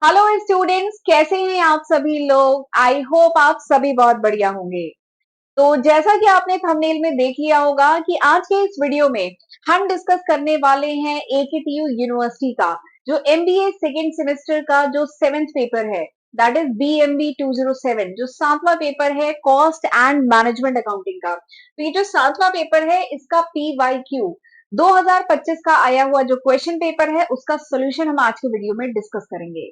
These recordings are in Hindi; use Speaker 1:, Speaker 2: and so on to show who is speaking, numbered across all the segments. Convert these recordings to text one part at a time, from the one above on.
Speaker 1: हेलो स्टूडेंट्स, कैसे हैं आप सभी लोग। आई होप आप सभी बहुत बढ़िया होंगे। तो जैसा कि आपने थंबनेल में देख लिया होगा कि आज के इस वीडियो में हम डिस्कस करने वाले हैं एकेटीयू यूनिवर्सिटी का जो एमबीए सेकेंड सेमेस्टर का जो 7th पेपर है, दैट इज बीएमबी 207, जो 7वां पेपर है कॉस्ट एंड मैनेजमेंट अकाउंटिंग का। तो ये जो 7वां पेपर है इसका पीवाईक्यू 2025 का आया हुआ जो क्वेश्चन पेपर है उसका सोल्यूशन हम आज के वीडियो में डिस्कस करेंगे।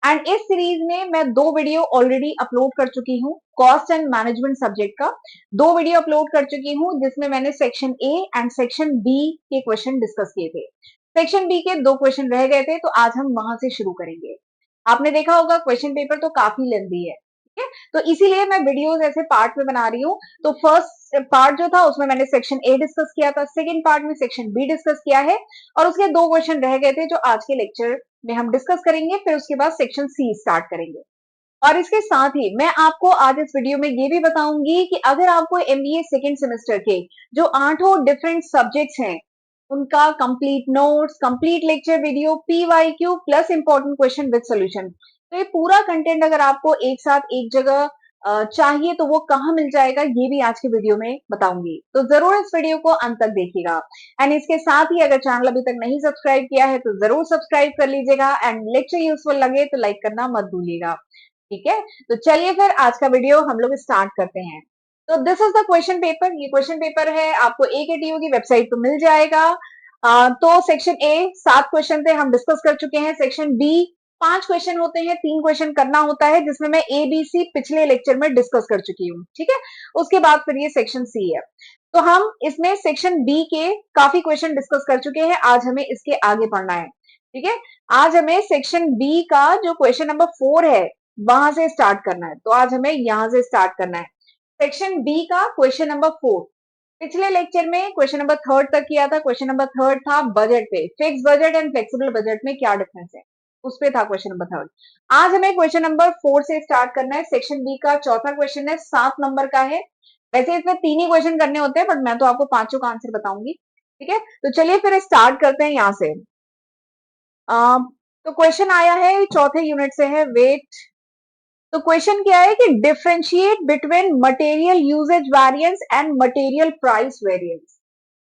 Speaker 1: एंड इस सीरीज में मैं दो वीडियो ऑलरेडी अपलोड कर चुकी हूँ कॉस्ट एंड मैनेजमेंट सब्जेक्ट का। दो वीडियो अपलोड कर चुकी हूँ जिसमें मैंने section A and section B के क्वेश्चन डिस्कस किए थे। सेक्शन बी के दो क्वेश्चन रह गए थे तो आज हम वहां से शुरू करेंगे। आपने देखा होगा क्वेश्चन पेपर तो काफी लेंथी है, ठीक है, तो इसीलिए मैं वीडियोस ऐसे पार्ट में बना रही हूँ। तो फर्स्ट पार्ट जो था उसमें मैंने सेक्शन ए डिस्कस किया था, सेकंड पार्ट में सेक्शन बी डिस्कस किया है और उसके दो क्वेश्चन रह गए थे जो आज के लेक्चर में हम डिस्कस करेंगे। फिर उसके बाद सेक्शन सी स्टार्ट करेंगे। और इसके साथ ही मैं आपको आज इस वीडियो में ये भी बताऊंगी कि अगर आपको एमबीए सेकेंड सेमेस्टर के जो 8 डिफरेंट सब्जेक्ट्स हैं उनका complete notes, complete lecture video, PYQ plus important question with solution, तो ये पूरा कंटेंट अगर आपको एक साथ एक जगह चाहिए तो वो कहाँ मिल जाएगा ये भी आज के वीडियो में बताऊंगी। तो जरूर इस वीडियो को अंत तक देखिएगा। एंड इसके साथ ही अगर चैनल अभी तक नहीं सब्सक्राइब किया है तो जरूर सब्सक्राइब कर लीजिएगा एंड लेक्चर यूजफुल लगे तो लाइक करना मत भूलिएगा। ठीक है, तो चलिए फिर आज का वीडियो हम लोग स्टार्ट करते हैं। तो this is the question paper. ये क्वेश्चन पेपर है आपको एकेटीयू की वेबसाइट पर मिल जाएगा। तो सेक्शन ए 7 क्वेश्चन थे, हम डिस्कस कर चुके हैं। सेक्शन बी 5 क्वेश्चन होते हैं, 3 क्वेश्चन करना होता है जिसमें मैं ए बी सी पिछले लेक्चर में डिस्कस कर चुकी हूँ। ठीक है, उसके बाद फिर ये सेक्शन सी है। तो हम इसमें सेक्शन बी के काफी क्वेश्चन डिस्कस कर चुके हैं, आज हमें इसके आगे पढ़ना है। ठीक है, आज हमें सेक्शन बी का जो क्वेश्चन नंबर 4 है वहां से स्टार्ट करना है। तो आज हमें यहां से स्टार्ट करना है सेक्शन बी का क्वेश्चन नंबर 4। पिछले लेक्चर में क्वेश्चन नंबर 3 तक किया था। क्वेश्चन नंबर 3 था बजट पे, fix budget and flexible budget में क्या डिफरेंस है, उस पे था क्वेश्चन नंबर 3। आज हमें क्वेश्चन नंबर 4 से स्टार्ट करना है। सेक्शन बी का चौथा क्वेश्चन है, 7 नंबर का है। वैसे इसमें 3 ही क्वेश्चन करने होते हैं बट मैं तो आपको पांचों का आंसर बताऊंगी। ठीक है, तो चलिए फिर स्टार्ट करते हैं यहां से। तो क्वेश्चन आया है चौथे यूनिट से है, वेट। तो क्वेश्चन क्या है कि differentiate between material usage variance and material price variance.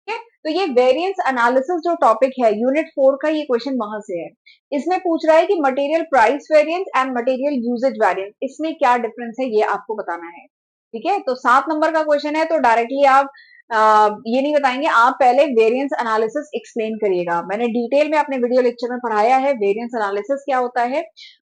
Speaker 1: ठीक है, तो ये वेरिएंस एनालिसिस जो टॉपिक है यूनिट 4 का, ये क्वेश्चन वहां से है। इसमें पूछ रहा है कि material price variance and material usage variance, इसमें क्या डिफरेंस है ये आपको बताना है। ठीक है, तो 7 नंबर का क्वेश्चन है तो डायरेक्टली आप ये नहीं बताएंगे, आप पहले वेरिएंस एनालिसिस एक्सप्लेन करिएगा। मैंने डिटेल में अपने वीडियो लेक्चर में पढ़ाया है वेरिएंस एनालिसिस क्या होता है,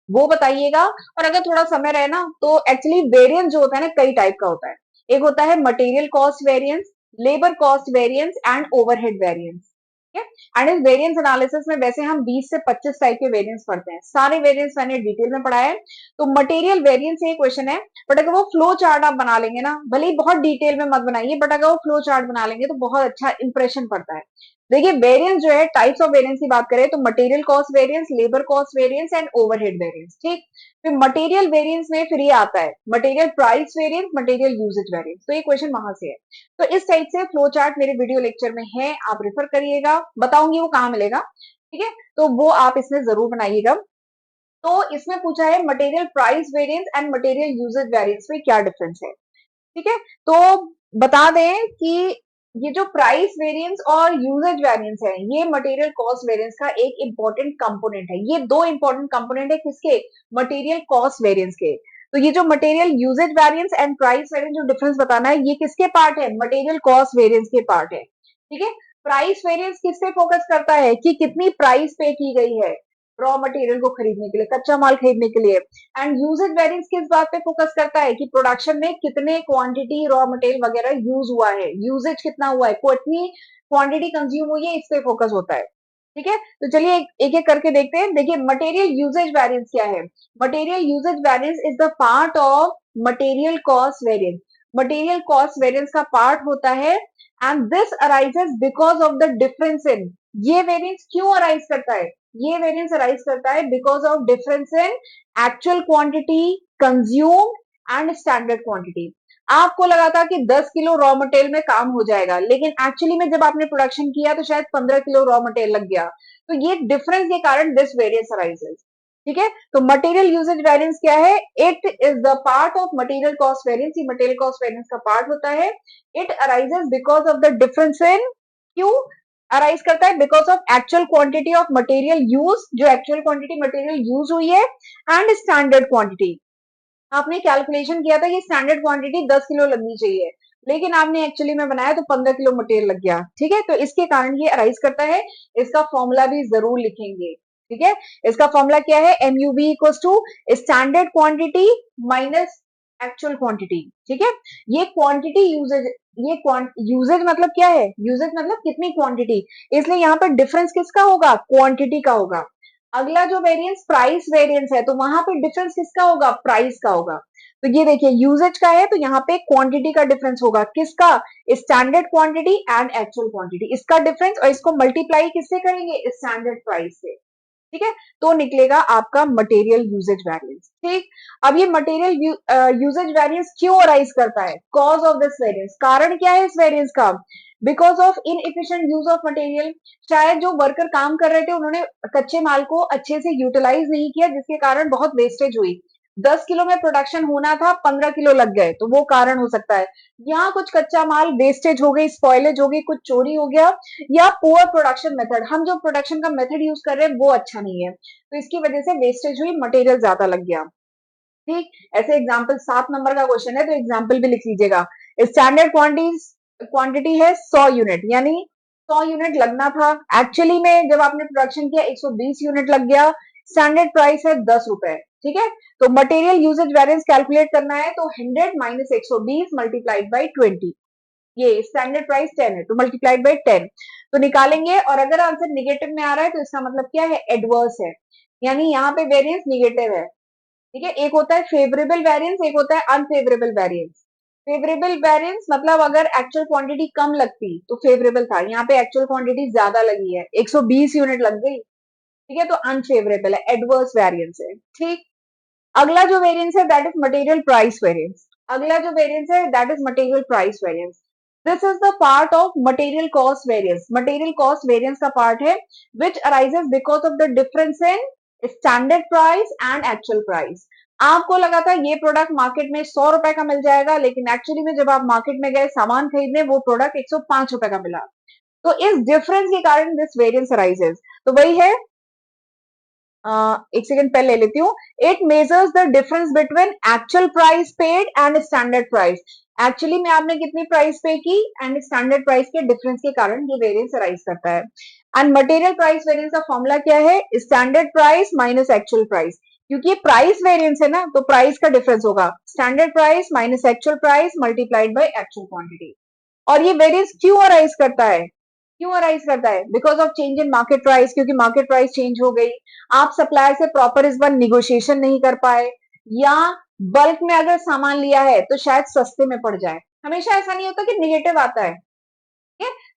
Speaker 1: वो बताइएगा। और अगर थोड़ा समय रहे ना तो एक्चुअली वेरिएंस जो होता है ना कई टाइप का होता है। एक होता है material cost variance, labour cost variance and overhead variance. ठीक है, एंड इस वेरिएंस एनालिसिस में वैसे हम 20 से 25 टाइप के वेरिएंस पढ़ते हैं। सारे वेरिएंस मैंने डिटेल में पढ़ाया है। तो मटेरियल वेरिएंस ये क्वेश्चन है, बट अगर वो फ्लो चार्ट आप बना लेंगे ना, भले ही बहुत डिटेल में मत बनाइए बट अगर वो फ्लो चार्ट बना लेंगे तो बहुत अच्छा इंप्रेशन पड़ता है। देखिए वेरिएंस जो है, टाइप्स ऑफ वेरिएंस की बात करें तो material cost variance, labour cost variance and overhead variance. ठीक, फिर मटेरियल वेरिएंस में फिर ये आता है material price variance, material usage variance. तो ये क्वेश्चन वहां से है। तो इस टाइप से फ्लो चार्ट मेरे वीडियो लेक्चर में है, आप रेफर करिएगा, बताऊंगी वो कहाँ मिलेगा। ठीक है, तो वो आप इसमें जरूर बनाइएगा। तो इसमें पूछा है material price variance and material usage variance में क्या डिफरेंस है। ठीक है, तो बता दें कि ये जो प्राइस वेरिएंस और यूजेज वेरिएंस है ये मटेरियल कॉस्ट वेरिएंस का एक इंपॉर्टेंट कंपोनेंट है। ये दो इंपॉर्टेंट कंपोनेंट है किसके, मटेरियल कॉस्ट वेरिएंस के। तो ये जो material usage variance and price variance जो डिफरेंस बताना है ये किसके पार्ट है, मटेरियल कॉस्ट वेरिएंस के पार्ट है। ठीक है, प्राइस वेरिएंस किस पे फोकस करता है कि कितनी प्राइस पे की गई है रॉ मटेरियल को खरीदने के लिए, कच्चा माल खरीदने के लिए। एंड यूजेज वेरिएंस किस बात पे फोकस करता है कि प्रोडक्शन में कितने क्वांटिटी रॉ मटेरियल वगैरह यूज हुआ है, यूजेज कितना हुआ है, कितनी क्वांटिटी कंज्यूम हुई है, इस पे फोकस होता है। ठीक है, तो चलिए एक एक करके देखते हैं। देखिए मटेरियल यूजेज वेरिएंस क्या है। Material usage variance is the part of material cost variance. Material cost variance का पार्ट होता है and this arises because of the difference in, ये वेरिएंस क्यों अराइज करता है, ये वेरिएंस अराइज करता है because of difference in actual quantity consume and standard quantity. आपको लगा था कि 10 किलो रॉ मटेरियल में काम हो जाएगा लेकिन एक्चुअली में जब आपने प्रोडक्शन किया तो शायद 15 किलो रॉ मटेरियल लग गया। तो ये डिफरेंस के कारण दिस वेरिएंस अराइजेस। ठीक है। तो मटेरियल यूजेज वेरिएंस क्या है? It is the part of material cost variance, ये मटेरियल कॉस्ट वेरिएंस का पार्ट होता है। It arises because of the difference इन, क्यों अराइज करता है? Because of actual quantity of material use, जो एक्चुअल क्वांटिटी मटेरियल यूज हुई है, एंड स्टैंडर्ड क्वांटिटी। आपने कैलकुलेशन किया था कि स्टैंडर्ड क्वांटिटी 10 किलो लगनी चाहिए, लेकिन आपने एक्चुअली में बनाया तो 15 किलो मटेरियल लग गया। ठीक है, तो इसके कारण ये अराइज करता है। इसका फॉर्मूला भी जरूर लिखेंगे। ठीक है, इसका फॉर्मूला क्या है? MUV equal to standard quantity minus actual quantity. ठीक है, ये क्वांटिटी यूजेज, ये यूजेज मतलब क्या है? यूजेज मतलब कितनी क्वांटिटी, इसलिए यहाँ पर डिफरेंस किसका होगा? क्वांटिटी का होगा। अगला जो वेरिएंस प्राइस वेरिएंस है, तो वहां पे डिफरेंस किसका होगा? प्राइस का होगा। तो ये देखिए यूजेज का है, तो यहाँ पे क्वांटिटी का डिफरेंस होगा। किसका? Standard quantity and actual quantity, इसका डिफरेंस, और इसको मल्टीप्लाई किससे करेंगे? स्टैंडर्ड प्राइस से। ठीक है, तो निकलेगा आपका मटेरियल यूजेज वेरिएंस। ठीक, अब ये मटेरियल यूजेज वेरिएंस क्यों अराइज करता है? कॉज ऑफ दिस वेरिएंस, कारण क्या है इस वेरिएंस का? Because of inefficient use of material, शायद जो वर्कर काम कर रहे थे उन्होंने कच्चे माल को अच्छे से यूटिलाइज नहीं किया, जिसके कारण बहुत वेस्टेज हुई। 10 किलो में प्रोडक्शन होना था, 15 किलो लग गए, तो वो कारण हो सकता है। यहाँ कुछ कच्चा माल वेस्टेज हो गई, स्पॉइलेज हो गई, कुछ चोरी हो गया, या पुअर प्रोडक्शन मेथड, हम जो प्रोडक्शन का मेथड यूज कर रहे हैं वो अच्छा नहीं है, तो इसकी वजह से वेस्टेज हुई, मटेरियल ज्यादा लग गया। ठीक, ऐसे एग्जाम्पल 7 नंबर का क्वेश्चन है, तो एग्जाम्पल भी लिख लीजिएगा। स्टैंडर्ड क्वांटिटी है 100 यूनिट, यानी 100 यूनिट लगना था, एक्चुअली में जब आपने प्रोडक्शन किया 120 यूनिट लग गया। स्टैंडर्ड प्राइस है 10 रुपए। ठीक है, तो मटेरियल यूजेज वेरिएंस कैलकुलेट करना है, तो 100 माइनस 120 मल्टीप्लाइड बाई 20, ये स्टैंडर्ड प्राइस 10 है, तो मल्टीप्लाइड बाई 10 तो निकालेंगे। और अगर आंसर निगेटिव में आ रहा है तो इसका मतलब क्या है? एडवर्स है, यानी यहाँ पे वेरिएंस निगेटिव है। ठीक है, एक होता है फेवरेबल वेरिएंस, एक होता है अनफेवरेबल वेरिएंस। फेवरेबल वेरिएंस मतलब अगर एक्चुअल क्वांटिटी कम लगती तो फेवरेबल था, यहाँ पे एक्चुअल क्वांटिटी ज्यादा लगी है, 120 यूनिट लग गई। ठीक है, तो अनफेवरेबल है, एडवर्स वेरिएंस है। ठीक, अगला जो वेरिएंस है that is material price variance. अगला जो वेरिएंस है that is material price variance. This is the part of material cost variance, material cost variance का पार्ट है, which arises because of the difference in standard price and actual price. आपको लगा था ये प्रोडक्ट मार्केट में 100 रुपए का मिल जाएगा, लेकिन एक्चुअली में जब आप मार्केट में गए सामान खरीदने, वो प्रोडक्ट 105 रुपए का मिला। तो इस डिफरेंस के कारण दिस वेरिएंस अराइजेस। तो वही है, एक सेकंड पहले ले लेती हूँ। It measures the difference between actual price paid and standard price. Actually में आपने कितनी प्राइस पे की एंड स्टैंडर्ड प्राइस के डिफरेंस के कारण ये वेरिएंस अराइज करता है। एंड मटेरियल प्राइस वेरिएंस का फॉर्मूला क्या है? Standard price minus actual price, क्योंकि ये प्राइस वेरिएंस है ना, तो प्राइस का डिफरेंस होगा standard price minus actual price multiplied by actual quantity. और ये वेरिएंस क्यों अराइज करता है? क्यों अराइज करता है? Because of change in market price, क्योंकि मार्केट प्राइस चेंज हो गई, आप सप्लायर से प्रॉपर इस बार निगोशिएशन नहीं कर पाए, या बल्क में अगर सामान लिया है तो शायद सस्ते में पड़ जाए। हमेशा ऐसा नहीं होता कि निगेटिव आता है,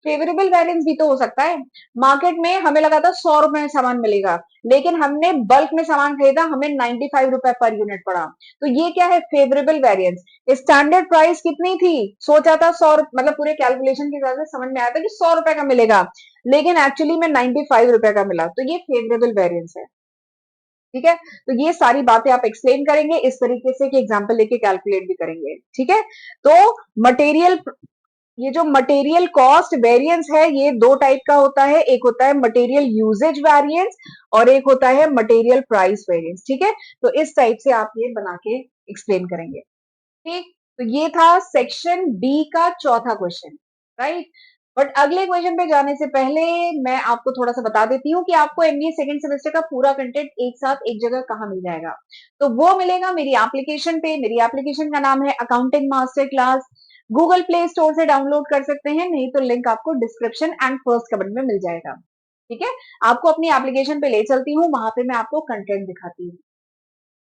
Speaker 1: फेवरेबल वेरिएंस भी तो हो सकता है। मार्केट में हमें लगा था 100 रुपए में सामान मिलेगा, लेकिन हमने बल्क में सामान खरीदा, हमें 95 रुपए पर यूनिट पड़ा, तो ये क्या है? Favourable variance. स्टैंडर्ड प्राइस कितनी थी? सोचा था 100, मतलब पूरे कैलकुलेशन के हिसाब से समझ में आया था कि 100 रुपए का मिलेगा, लेकिन एक्चुअली में 95 रुपए का मिला, तो ये फेवरेबल वेरिएंस है। ठीक है, तो ये सारी बातें आप एक्सप्लेन करेंगे इस तरीके से कि एग्जाम्पल लेके कैलकुलेट भी करेंगे। ठीक है, तो मटेरियल, ये जो मटेरियल कॉस्ट वेरिएंस है ये दो टाइप का होता है, एक होता है मटेरियल यूजेज वेरिएंस और एक होता है मटेरियल प्राइस वेरिएंस। ठीक है, तो इस टाइप से आप ये बना के एक्सप्लेन करेंगे। ठीक, तो ये था सेक्शन बी का चौथा क्वेश्चन, राइट। बट अगले क्वेश्चन पे जाने से पहले मैं आपको थोड़ा सा बता देती हूँ कि आपको एमबीए सेकंड सेमेस्टर का पूरा कंटेंट एक साथ एक जगह कहाँ मिल जाएगा। तो वो मिलेगा मेरी एप्लीकेशन पे। मेरी एप्लीकेशन का नाम है accounting master class. Google play store से डाउनलोड कर सकते हैं, नहीं तो लिंक आपको डिस्क्रिप्शन एंड फर्स्ट कमेंट में मिल जाएगा। ठीक है, आपको अपनी एप्लीकेशन पे ले चलती हूँ, वहां पे मैं आपको कंटेंट दिखाती हूँ।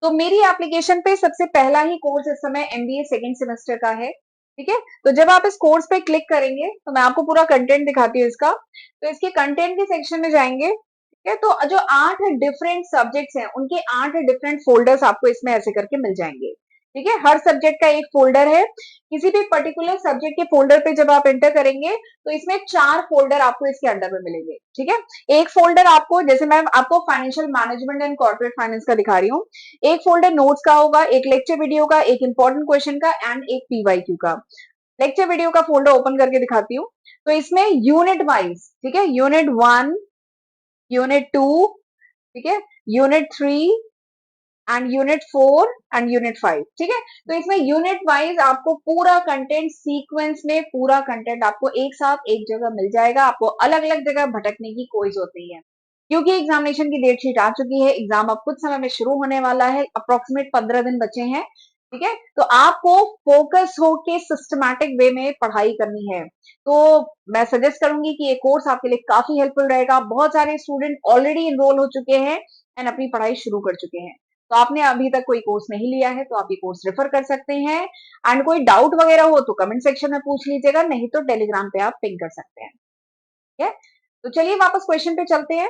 Speaker 1: तो मेरी एप्लीकेशन पे सबसे पहला ही कोर्स इस समय एमबीए सेकंड सेमेस्टर का है। ठीक है, तो जब आप इस कोर्स पे क्लिक करेंगे तो मैं आपको पूरा कंटेंट दिखाती हूँ इसका। तो इसके कंटेंट के सेक्शन में जाएंगे। ठीक है, तो जो 8 डिफरेंट सब्जेक्ट्स हैं उनके 8 डिफरेंट फोल्डर्स आपको इसमें ऐसे करके मिल जाएंगे। ठीक है, हर सब्जेक्ट का एक फोल्डर है। किसी भी पर्टिकुलर सब्जेक्ट के फोल्डर पे जब आप एंटर करेंगे तो इसमें 4 फोल्डर आपको इसके अंडर में मिलेंगे। ठीक है, एक फोल्डर आपको, जैसे मैं आपको financial management and corporate finance का दिखा रही हूँ, एक फोल्डर नोट्स का होगा, एक लेक्चर वीडियो का, एक इंपॉर्टेंट क्वेश्चन का एंड एक पीवाईक्यू का। लेक्चर वीडियो का फोल्डर ओपन करके दिखाती हूँ। तो इसमें यूनिट वाइज, ठीक है, यूनिट 1, यूनिट 2, ठीक है, unit 3 and unit 4 and unit 5। ठीक है, तो इसमें यूनिट वाइज आपको पूरा कंटेंट सीक्वेंस में, पूरा कंटेंट आपको एक साथ एक जगह मिल जाएगा। आपको अलग अलग जगह भटकने की कोई जरूरत नहीं है, क्योंकि एग्जामिनेशन की डेट शीट आ चुकी है। एग्जाम अब कुछ समय में शुरू होने वाला है, अप्रोक्सीमेट 15 दिन बचे हैं। ठीक है, तो आपको फोकस होके सिस्टमैटिक वे में पढ़ाई करनी है। तो मैं सजेस्ट करूंगी कि ये कोर्स आपके लिए काफी हेल्पफुल रहेगा। बहुत सारे स्टूडेंट ऑलरेडी इनरोल हो चुके हैं एंड अपनी पढ़ाई शुरू कर चुके हैं। तो आपने अभी तक कोई कोर्स नहीं लिया है तो आप ये कोर्स रेफर कर सकते हैं। एंड कोई डाउट वगैरह हो तो कमेंट सेक्शन में पूछ लीजिएगा, नहीं तो टेलीग्राम पे आप पिंग कर सकते हैं। ठीक है, तो चलिए वापस क्वेश्चन पे चलते हैं।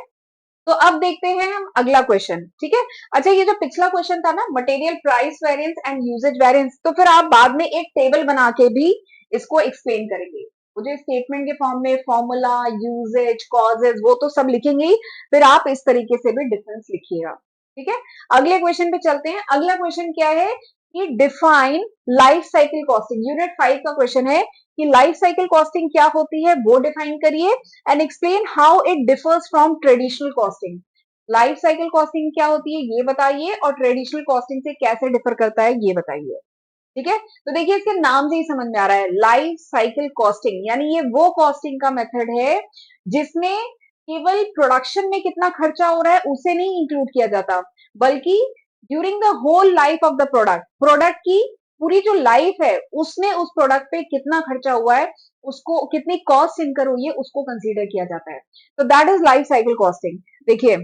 Speaker 1: तो अब देखते हैं हम अगला क्वेश्चन। ठीक है, अच्छा, ये जो पिछला क्वेश्चन था ना, material price variance and usage variance, तो फिर आप बाद में एक टेबल बना के भी इसको एक्सप्लेन करेंगे। मुझे स्टेटमेंट के फॉर्म में फॉर्मूला, यूजेज, कॉजेज वो तो सब लिखेंगे ही, फिर आप इस तरीके से भी डिफरेंस लिखिएगा। ठीक है, अगले क्वेश्चन पे चलते हैं। अगला क्वेश्चन क्या है कि define life cycle costing. Unit 5 का क्वेश्चन है कि लाइफ साइकिल कॉस्टिंग क्या होती है, वो डिफाइन करिए and explain how it differs from traditional costing. Life cycle costing क्या होती है ये बताइए, और ट्रेडिशनल कॉस्टिंग से कैसे डिफर करता है ये बताइए। ठीक है, तो देखिए इसके नाम से ही समझ में आ रहा है, लाइफ साइकिल कॉस्टिंग यानी ये वो कॉस्टिंग का मेथड है जिसमें केवल प्रोडक्शन में कितना खर्चा हो रहा है उसे नहीं इंक्लूड किया जाता, बल्कि during the whole life of the product, product की पूरी जो लाइफ है उसमें उस प्रोडक्ट पे कितना खर्चा हुआ है, उसको कितनी कॉस्ट इनकर हुई है, उसको कंसीडर किया जाता है। तो that is life cycle costing. देखिए,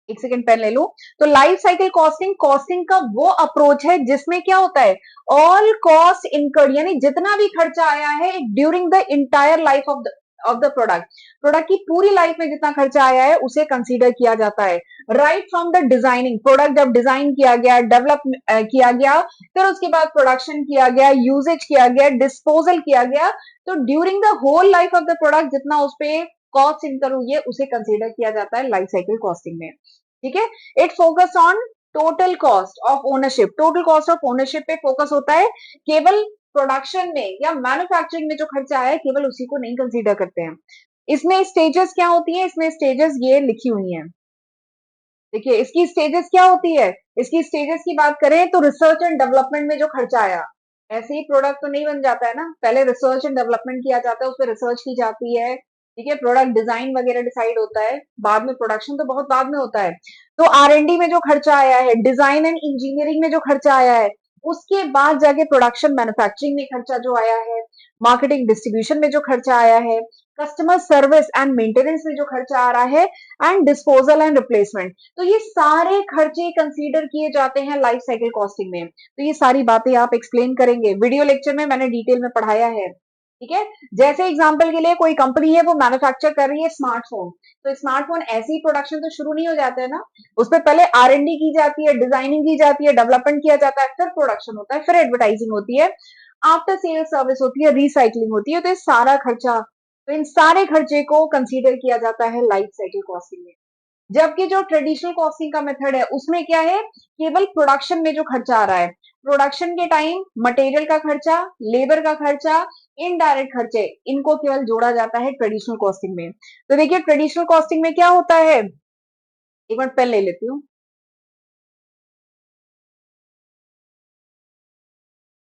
Speaker 1: एक सेकेंड पेन ले लूं। तो लाइफ साइकिल कॉस्टिंग, कॉस्टिंग का वो अप्रोच है जिसमें क्या होता है, ऑल कॉस्ट इनकर्ड यानी जितना भी खर्चा आया है during the entire life of the product, product की पूरी लाइफ में जितना खर्चा आया है उसे कंसीडर किया जाता है। Right from the designing, product जब डिजाइन किया गया, डेवलप किया गया, फिर उसके बाद प्रोडक्शन किया गया, यूजेज किया गया, डिस्पोजल किया गया, तो during the whole life of the product जितना उस पर कॉस्ट इनकर हुई है उसे कंसीडर किया जाता है लाइफ साइकिल कॉस्टिंग में। ठीक है, it focus on total cost of ownership, total cost of ownership पे फोकस होता है। केवल प्रोडक्शन में या मैन्युफैक्चरिंग में जो खर्चा आया है केवल उसी को नहीं कंसीडर करते हैं। इसमें स्टेजेस क्या होती है, इसमें स्टेजेस ये लिखी हुई हैं। देखिए इसकी स्टेजेस क्या होती है, इसकी स्टेजेस की बात करें तो रिसर्च एंड डेवलपमेंट में जो खर्चा आया, ऐसे ही प्रोडक्ट तो नहीं बन जाता है ना, पहले रिसर्च एंड डेवलपमेंट किया जाता है, उस पर रिसर्च की जाती है। ठीक है, प्रोडक्ट डिजाइन वगैरह डिसाइड होता है, बाद में प्रोडक्शन तो बहुत बाद में होता है। तो R&D में जो खर्चा आया है, डिजाइन एंड इंजीनियरिंग में जो खर्चा आया है, उसके बाद जाके प्रोडक्शन मैन्युफैक्चरिंग में खर्चा जो आया है, मार्केटिंग डिस्ट्रीब्यूशन में जो खर्चा आया है, कस्टमर सर्विस एंड मेंटेनेंस में जो खर्चा आ रहा है, एंड डिस्पोजल एंड रिप्लेसमेंट, तो ये सारे खर्चे कंसीडर किए जाते हैं लाइफ साइकिल कॉस्टिंग में। तो ये सारी बातें आप एक्सप्लेन करेंगे, वीडियो लेक्चर में मैंने डिटेल में पढ़ाया है। ठीक है, जैसे एग्जांपल के लिए कोई कंपनी है वो मैन्युफैक्चर कर रही है स्मार्टफोन, तो स्मार्टफोन ऐसे ही प्रोडक्शन तो शुरू नहीं हो जाता है ना, उस पर पहले R&D की जाती है, डिजाइनिंग की जाती है, डेवलपमेंट किया जाता है, फिर प्रोडक्शन होता है, फिर एडवर्टाइजिंग होती है, आफ्टर सेल सर्विस होती है, रिसाइकलिंग होती है। तो ये सारा खर्चा, तो इन सारे खर्चे को कंसीडर किया जाता है लाइफ साइकिल कॉस्टिंग में। जबकि जो ट्रेडिशनल कॉस्टिंग का मेथड है उसमें क्या है, केवल प्रोडक्शन में जो खर्चा आ रहा है, प्रोडक्शन के टाइम मटेरियल का खर्चा, लेबर का खर्चा, इनडायरेक्ट खर्चे, इनको केवल जोड़ा जाता है ट्रेडिशनल कॉस्टिंग में। तो देखिए ट्रेडिशनल कॉस्टिंग में क्या होता है, एक मिनट पेन ले लेती हूँ।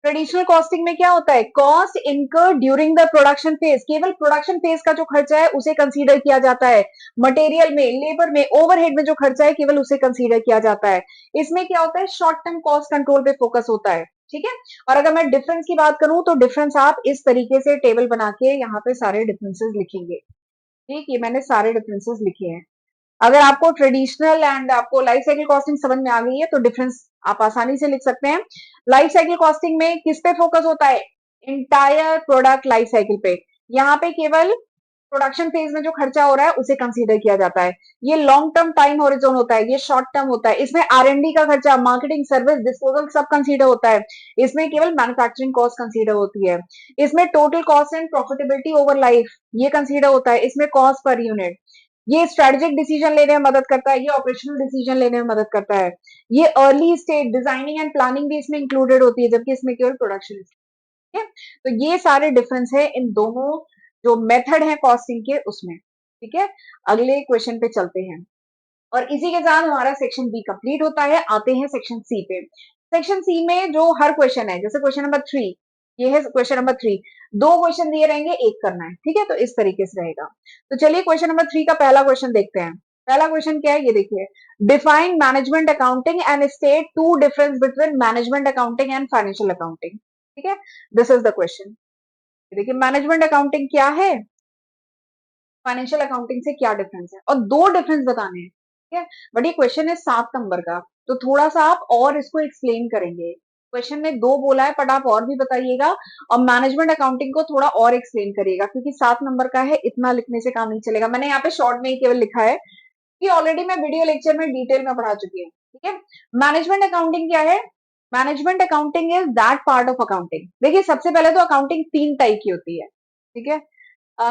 Speaker 1: ट्रेडिशनल कॉस्टिंग में क्या होता है, cost incur during the production phase, केवल प्रोडक्शन फेज का जो खर्चा है उसे कंसीडर किया जाता है। मटेरियल में, लेबर में, ओवरहेड में जो खर्चा है केवल उसे कंसीडर किया जाता है। इसमें क्या होता है, शॉर्ट टर्म कॉस्ट कंट्रोल पे फोकस होता है। ठीक है, और अगर मैं डिफरेंस की बात करूं तो डिफरेंस आप इस तरीके से टेबल बना के यहाँ पे सारे डिफरेंसेस लिखेंगे। ठीक, ये मैंने सारे डिफरेंसेस लिखे हैं। अगर आपको ट्रेडिशनल एंड आपको लाइफ साइकिल कॉस्टिंग समझ में आ गई है तो डिफरेंस आप आसानी से लिख सकते हैं। लाइफ साइकिल कॉस्टिंग में किस पे फोकस होता है, इंटायर प्रोडक्ट लाइफ साइकिल पे। यहाँ पे केवल प्रोडक्शन फेज में जो खर्चा हो रहा है उसे कंसीडर किया जाता है। ये लॉन्ग टर्म टाइम होरिजोन होता है, ये शॉर्ट टर्म होता है। इसमें R&D का खर्चा, मार्केटिंग, सर्विस, डिस्पोजल सब कंसीडर होता है। इसमें केवल मैन्युफैक्चरिंग कॉस्ट कंसीडर होती है। इसमें total cost and profitability over life ये कंसीडर होता है। इसमें कॉस्ट पर यूनिट, ये स्ट्रेटेजिक डिसीजन लेने में मदद करता है, ये ऑपरेशनल डिसीजन लेने में मदद करता है। ये early stage designing and planning भी इसमें इंक्लूडेड होती है, जबकि इसमें केवल प्रोडक्शन। ठीक है, तो ये सारे डिफरेंस है इन दोनों जो मेथड है कॉस्टिंग के उसमें। ठीक है, अगले क्वेश्चन पे चलते हैं और इसी के साथ हमारा सेक्शन बी कंप्लीट होता है। आते हैं सेक्शन सी पे। सेक्शन सी में जो हर क्वेश्चन है, जैसे क्वेश्चन नंबर 3, ये है क्वेश्चन नंबर 3, 2 क्वेश्चन दिए रहेंगे, एक करना है। ठीक है, तो इस तरीके से रहेगा। तो चलिए क्वेश्चन नंबर 3 का पहला क्वेश्चन देखते हैं। पहला क्वेश्चन क्या है, ये देखिए, define management accounting and state two difference between management accounting and financial accounting. ठीक है, दिस इज द क्वेश्चन। देखिए मैनेजमेंट अकाउंटिंग क्या है, फाइनेंशियल अकाउंटिंग से क्या डिफरेंस है, और दो डिफरेंस बताने हैं। ठीक है, बट ये क्वेश्चन है 7 नंबर का, तो थोड़ा सा आप और इसको एक्सप्लेन करेंगे। क्वेश्चन में 2 बोला है, बट आप और भी बताइएगा और मैनेजमेंट अकाउंटिंग को थोड़ा और एक्सप्लेन करिएगा, क्योंकि 7 नंबर का है, इतना लिखने से काम नहीं चलेगा। मैंने यहाँ पे शॉर्ट में ही केवल लिखा है कि ऑलरेडी मैं वीडियो लेक्चर में डिटेल में पढ़ा चुकी हूँ। ठीक है, मैनेजमेंट अकाउंटिंग क्या है, management accounting is that part of accounting. देखिए सबसे पहले तो अकाउंटिंग 3 टाइप की होती है। ठीक है,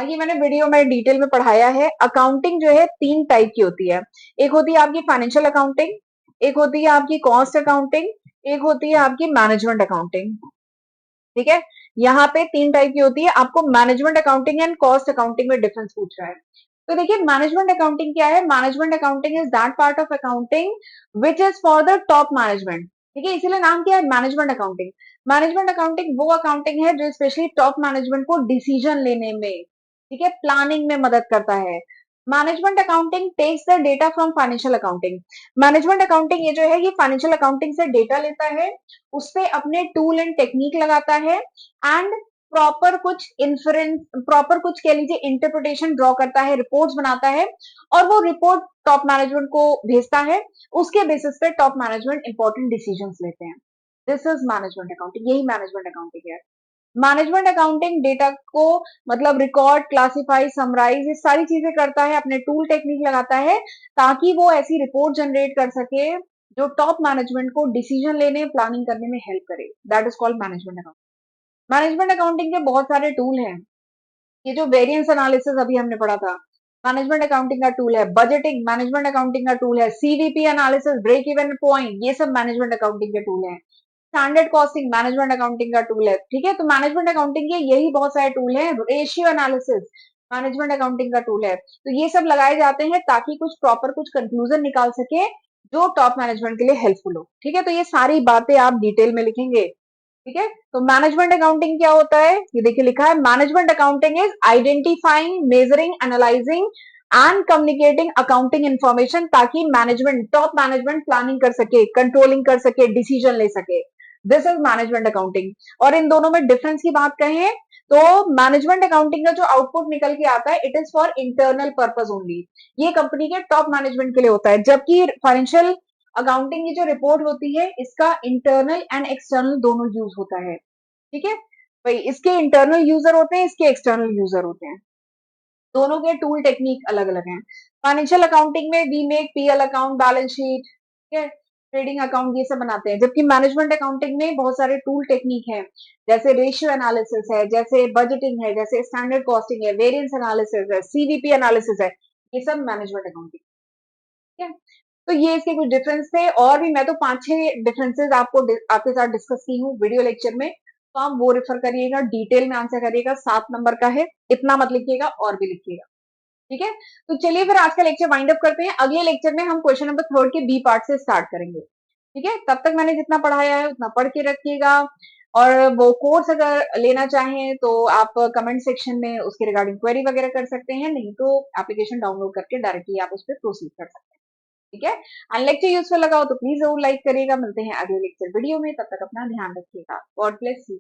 Speaker 1: ये मैंने वीडियो में डिटेल में पढ़ाया है। अकाउंटिंग जो है 3 टाइप की होती है। एक होती है आपकी फाइनेंशियल अकाउंटिंग, एक होती है आपकी कॉस्ट अकाउंटिंग, एक होती है आपकी मैनेजमेंट अकाउंटिंग। ठीक है, यहाँ पे 3 टाइप की होती है। आपको management accounting and cost accounting में डिफरेंस पूछ रहा है। तो देखिए मैनेजमेंट अकाउंटिंग क्या है, management accounting is that part of accounting which is for the top management. ठीक है, इसीलिए नाम क्या है, मैनेजमेंट अकाउंटिंग। मैनेजमेंट अकाउंटिंग वो अकाउंटिंग है जो स्पेशली टॉप मैनेजमेंट को डिसीजन लेने में, ठीक है, प्लानिंग में मदद करता है। Management accounting takes the data from financial accounting. Management accounting ये जो है ये फाइनेंशियल अकाउंटिंग से डेटा लेता है, उस पे अपने टूल एंड टेक्निक लगाता है एंड प्रॉपर कुछ कह लीजिए इंटरप्रिटेशन ड्रॉ करता है, रिपोर्ट्स बनाता है और वो रिपोर्ट टॉप मैनेजमेंट को भेजता है। उसके बेसिस पे टॉप मैनेजमेंट इंपॉर्टेंट डिसीजंस लेते हैं। दिस इज मैनेजमेंट अकाउंटिंग, यही मैनेजमेंट अकाउंटिंग है। मैनेजमेंट अकाउंटिंग डेटा को मतलब रिकॉर्ड, क्लासिफाई, समराइज ये सारी चीजें करता है, अपने टूल टेक्निक लगाता है ताकि वो ऐसी रिपोर्ट जनरेट कर सके जो टॉप मैनेजमेंट को डिसीजन लेने, प्लानिंग करने में हेल्प करे। That is called management accounting. Management accounting के बहुत सारे टूल हैं। ये जो वेरिएंस एनालिसिस अभी हमने पढ़ा था, मैनेजमेंट अकाउंटिंग का टूल है। बजटिंग मैनेजमेंट अकाउंटिंग का टूल है। CVP analysis, break even point, ये सब मैनेजमेंट अकाउंटिंग के टूल हैं। स्टैंडर्ड कॉस्टिंग मैनेजमेंट अकाउंटिंग का टूल है। ठीक है, तो मैनेजमेंट अकाउंटिंग के यही बहुत सारे टूल हैं। रेशियो एनालिसिस मैनेजमेंट अकाउंटिंग का टूल है। तो ये सब लगाए जाते हैं ताकि कुछ प्रॉपर कुछ कंक्लूजन निकाल सके जो टॉप मैनेजमेंट के लिए हेल्पफुल हो। ठीक है, तो ये सारी बातें आप डिटेल में लिखेंगे। ठीक है, तो मैनेजमेंट अकाउंटिंग क्या होता है, ये देखिए लिखा है, management accounting is identifying, measuring, analysing and communicating accounting information ताकि मैनेजमेंट, टॉप मैनेजमेंट प्लानिंग कर सके, कंट्रोलिंग कर सके, डिसीजन ले सके। This is management accounting. और इन दोनों में डिफरेंस की बात कहें तो मैनेजमेंट अकाउंटिंग का जो आउटपुट निकल के आता है it is for internal purpose only, ये कंपनी के टॉप मैनेजमेंट के लिए होता है। जबकि फाइनेंशियल अकाउंटिंग की जो रिपोर्ट होती है इसका इंटरनल एंड एक्सटर्नल दोनों यूज होता है। ठीक है भाई, इसके इंटरनल यूजर होते हैं, इसके एक्सटर्नल यूजर होते हैं। दोनों के टूल टेक्निक अलग अलग हैं। फाइनेंशियल अकाउंटिंग में we make PL account, balance sheet, ठीक है, ट्रेडिंग अकाउंट, ये सब बनाते हैं। जबकि मैनेजमेंट अकाउंटिंग में बहुत सारे टूल टेक्निक हैं, जैसे रेशियो एनालिसिस है, जैसे बजटिंग है, जैसे स्टैंडर्ड कॉस्टिंग है, वेरिएंस एनालिसिस है, सीवीपी एनालिसिस है, ये सब मैनेजमेंट अकाउंटिंग। ठीक है, तो ये इसके कुछ डिफरेंस थे, और भी मैं तो 5-6 डिफरेंसेस आपके साथ डिस्कस की हूँ वीडियो लेक्चर में, तो आप वो रेफर करिएगा, डिटेल में आंसर करिएगा। 7 नंबर का है, इतना मत लिखिएगा और भी लिखिएगा। ठीक है, तो चलिए फिर आज का लेक्चर वाइंड अप करते हैं। अगले लेक्चर में हम क्वेश्चन नंबर 3 के बी पार्ट से स्टार्ट करेंगे। ठीक है, तब तक मैंने जितना पढ़ाया है उतना पढ़ के रखिएगा, और वो कोर्स अगर लेना चाहें तो आप कमेंट सेक्शन में उसके रिगार्डिंग क्वेरी वगैरह कर सकते हैं, नहीं तो एप्लीकेशन डाउनलोड करके डायरेक्टली आप उस पर प्रोसीड कर सकते हैं। ठीक है, और लेक्चर यूजफुल लगा हो तो प्लीज जरूर लाइक करिएगा। मिलते हैं अगले लेक्चर वीडियो में, तब तक अपना ध्यान रखिएगा। God bless you.